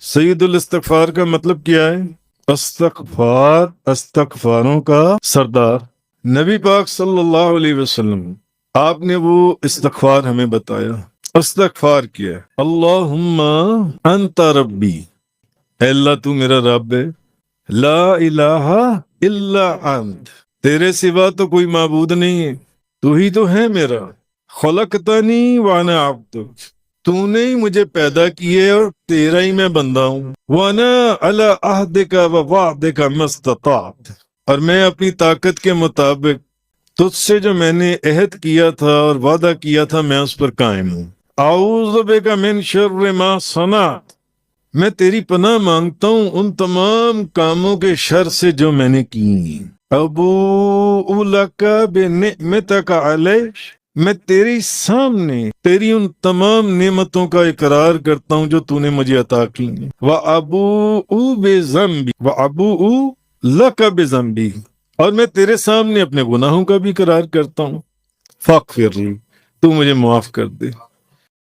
سیدُ الاستغفار کا مطلب کیا ہے؟ استغفار، استغفاروں کا سردار نبی پاک صلی اللہ علیہ وسلم، آپ نے وہ استغفار ہمیں بتایا۔ استغفار کیا ہے؟ اللہم انت ربی، اے اللہ تو میرا رب ہے، لا الہ الا انت، تیرے سوا تو کوئی معبود نہیں ہے، تو ہی تو ہے میرا، خلقتنی وانا عبدک، تو نے ہی مجھے پیدا کیے اور تیرا ہی میں بندہ ہوں، وانا علی عہدک و وعدک ما استطعت، اور میں اپنی طاقت کے مطابق تجھ سے جو میں نے عہد کیا تھا اور وعدہ کیا تھا میں اس پر قائم ہوں۔ اعوذ بک من شر ما صنعت، میں تیری پناہ مانگتا ہوں ان تمام کاموں کے شر سے جو میں نے کی۔ ابوء لک بنعمتک علی، میں تیری سامنے تیری ان تمام نعمتوں کا اقرار کرتا ہوں جو تو نے مجھے عطا کی۔ وَأَبُوءُ بِذَنبِي وَأَبُوءُ لَكَ بِذَنبِي، اور میں تیرے سامنے اپنے گناہوں کا بھی اقرار کرتا ہوں۔ فاغفر لی، تو مجھے معاف کر دے۔